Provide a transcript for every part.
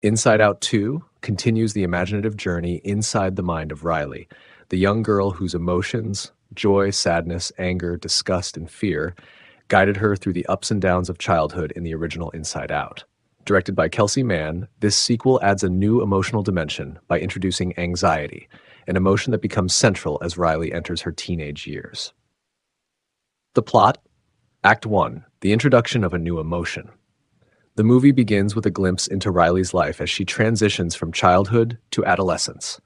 Inside Out 2 continues the imaginative journey inside the mind of Riley, the young girl whose emotions, joy, sadness, anger, disgust, and fear, guided her through the ups and downs of childhood in the original Inside Out. Directed by Kelsey Mann, this sequel adds a new emotional dimension by introducing anxiety, an emotion that becomes central as Riley enters her teenage years. The plot: Act 1, the introduction of a new emotion. The movie begins with a glimpse into Riley's life as she transitions from childhood to adolescence.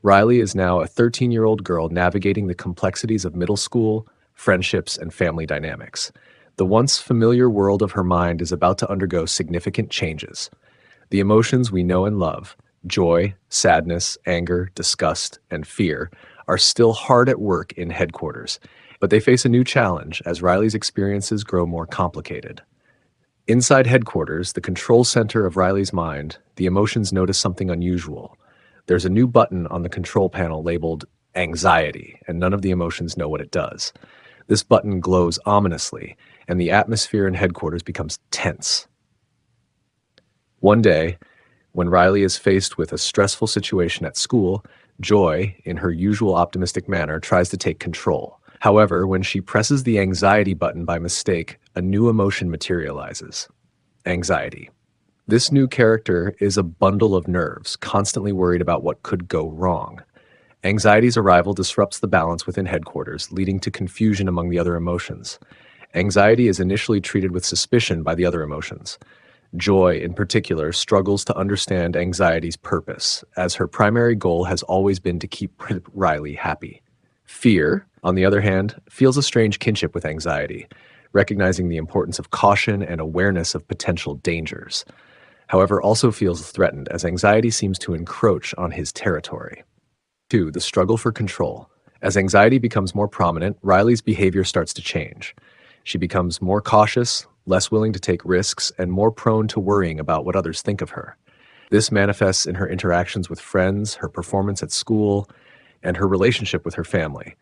Riley is now a 13-year-old girl navigating the complexities of middle school, friendships, and family dynamics. The once familiar world of her mind is about to undergo significant changes. The emotions we know and love, joy, sadness, anger, disgust, and fear, are still hard at work in headquarters, but they face a new challenge as Riley's experiences grow more complicated. Inside headquarters, the control center of Riley's mind, the emotions notice something unusual. There's a new button on the control panel labeled anxiety, and none of the emotions know what it does. This button glows ominously, and the atmosphere in headquarters becomes tense. One day, when Riley is faced with a stressful situation at school, Joy, in her usual optimistic manner, tries to take control. However, when she presses the anxiety button by mistake, a new emotion materializes: anxiety. This new character is a bundle of nerves, constantly worried about what could go wrong. Anxiety's arrival disrupts the balance within headquarters, leading to confusion among the other emotions. Anxiety is initially treated with suspicion by the other emotions. Joy, in particular, struggles to understand anxiety's purpose, as her primary goal has always been to keep Riley happy. Fear, on the other hand, feels a strange kinship with anxiety, recognizing the importance of caution and awareness of potential dangers. However, also feels threatened as anxiety seems to encroach on his territory. 2. The struggle for control. As anxiety becomes more prominent, Riley's behavior starts to change. She becomes more cautious, less willing to take risks, and more prone to worrying about what others think of her. This manifests in her interactions with friends, her performance at school, and her relationship with her family.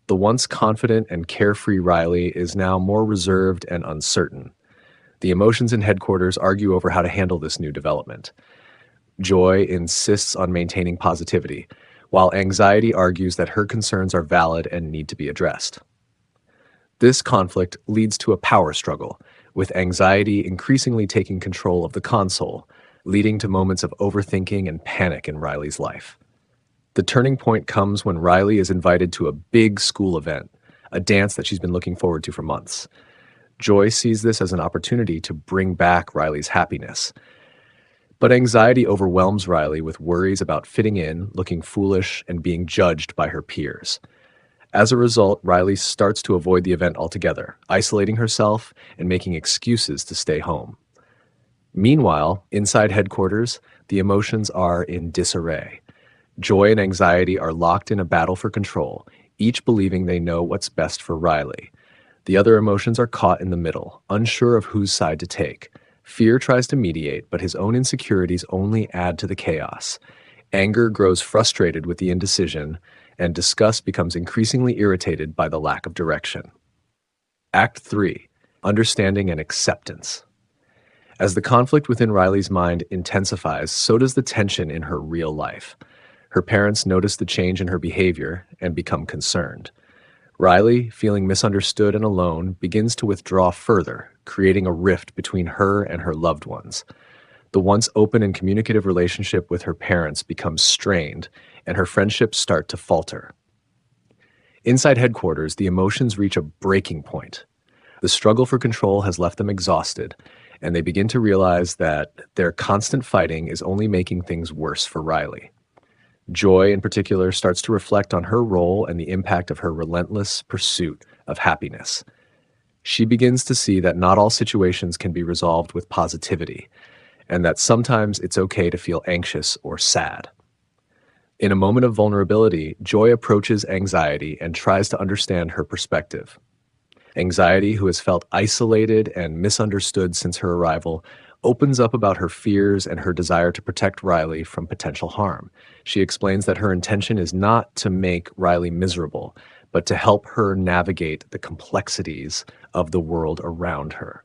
The once confident and carefree Riley is now more reserved and uncertain. The emotions in headquarters argue over how to handle this new development. Joy insists on maintaining positivity, while anxiety argues that her concerns are valid and need to be addressed. This conflict leads to a power struggle, with anxiety increasingly taking control of the console, leading to moments of overthinking and panic in Riley's life. The turning point comes when Riley is invited to a big school event, a dance that she's been looking forward to for months. Joy sees this as an opportunity to bring back Riley's happiness. But anxiety overwhelms Riley with worries about fitting in, looking foolish, and being judged by her peers. As a result, Riley starts to avoid the event altogether, isolating herself and making excuses to stay home. Meanwhile, inside headquarters, the emotions are in disarray. Joy and anxiety are locked in a battle for control, each believing they know what's best for Riley. The other emotions are caught in the middle, unsure of whose side to take. Fear tries to mediate, but his own insecurities only add to the chaos. Anger grows frustrated with the indecision, and disgust becomes increasingly irritated by the lack of direction. Act 3. Understanding and acceptance. As the conflict within Riley's mind intensifies, so does the tension in her real life. Her parents notice the change in her behavior and become concerned. Riley, feeling misunderstood and alone, begins to withdraw further, creating a rift between her and her loved ones. The once open and communicative relationship with her parents becomes strained, and her friendships start to falter. Inside headquarters, the emotions reach a breaking point. The struggle for control has left them exhausted, and they begin to realize that their constant fighting is only making things worse for Riley. Joy, in particular, starts to reflect on her role and the impact of her relentless pursuit of happiness. She begins to see that not all situations can be resolved with positivity, and that sometimes it's okay to feel anxious or sad. In a moment of vulnerability, Joy approaches anxiety and tries to understand her perspective. Anxiety, who has felt isolated and misunderstood since her arrival, opens up about her fears and her desire to protect Riley from potential harm. She explains that her intention is not to make Riley miserable, but to help her navigate the complexities of the world around her.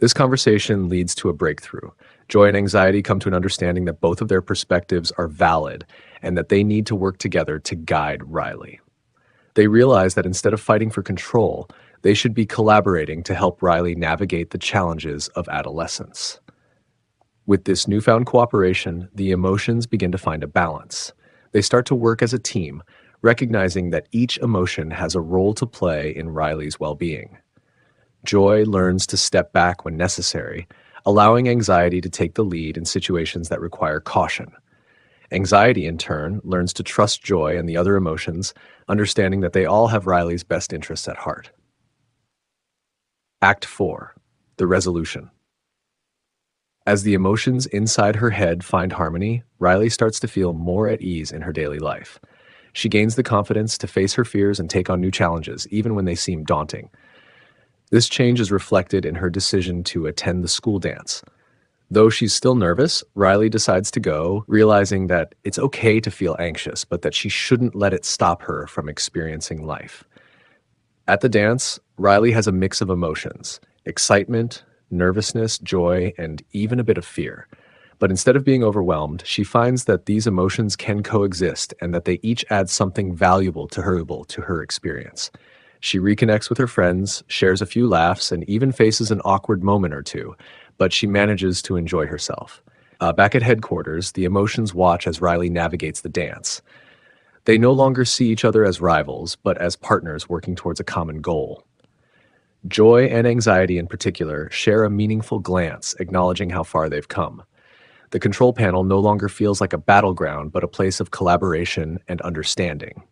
This conversation leads to a breakthrough. Joy and anxiety come to an understanding that both of their perspectives are valid and that they need to work together to guide Riley. They realize that instead of fighting for control, they should be collaborating to help Riley navigate the challenges of adolescence. With this newfound cooperation, the emotions begin to find a balance. They start to work as a team, recognizing that each emotion has a role to play in Riley's well-being. Joy learns to step back when necessary, allowing anxiety to take the lead in situations that require caution. Anxiety, in turn, learns to trust joy and the other emotions, understanding that they all have Riley's best interests at heart. Act 4. The Resolution. As the emotions inside her head find harmony, Riley starts to feel more at ease in her daily life. She gains the confidence to face her fears and take on new challenges, even when they seem daunting. This change is reflected in her decision to attend the school dance. Though she's still nervous, Riley decides to go, realizing that it's okay to feel anxious, but that she shouldn't let it stop her from experiencing life. At the dance, Riley has a mix of emotions: excitement, nervousness, joy, and even a bit of fear. But instead of being overwhelmed, she finds that these emotions can coexist and that they each add something valuable to her experience. She reconnects with her friends, shares a few laughs, and even faces an awkward moment or two, but she manages to enjoy herself. Back at headquarters, the emotions watch as Riley navigates the dance. They no longer see each other as rivals, but as partners working towards a common goal. Joy and anxiety in particular share a meaningful glance, acknowledging how far they've come. The control panel no longer feels like a battleground, but a place of collaboration and understanding.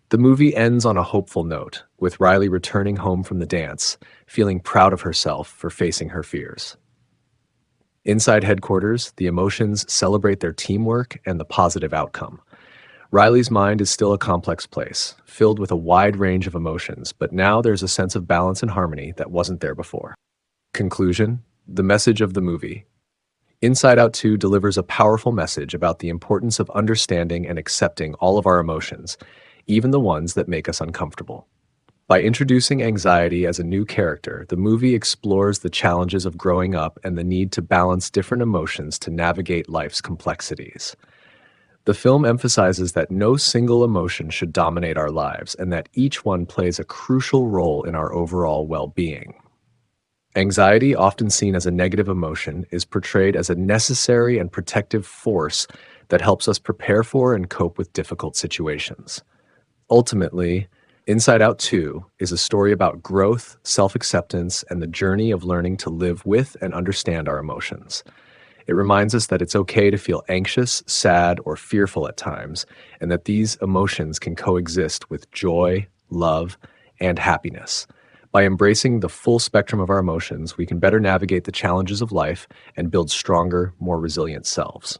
The movie ends on a hopeful note, with Riley returning home from the dance, feeling proud of herself for facing her fears. Inside headquarters, the emotions celebrate their teamwork and the positive outcome. Riley's mind is still a complex place, filled with a wide range of emotions, but now there's a sense of balance and harmony that wasn't there before. Conclusion: the message of the movie. Inside Out 2 delivers a powerful message about the importance of understanding and accepting all of our emotions, even the ones that make us uncomfortable. By introducing anxiety as a new character, the movie explores the challenges of growing up and the need to balance different emotions to navigate life's complexities. The film emphasizes that no single emotion should dominate our lives and that each one plays a crucial role in our overall well-being. Anxiety, often seen as a negative emotion, is portrayed as a necessary and protective force that helps us prepare for and cope with difficult situations. Ultimately, Inside Out 2 is a story about growth, self-acceptance, and the journey of learning to live with and understand our emotions. It reminds us that it's okay to feel anxious, sad, or fearful at times, and that these emotions can coexist with joy, love, and happiness. By embracing the full spectrum of our emotions, we can better navigate the challenges of life and build stronger, more resilient selves.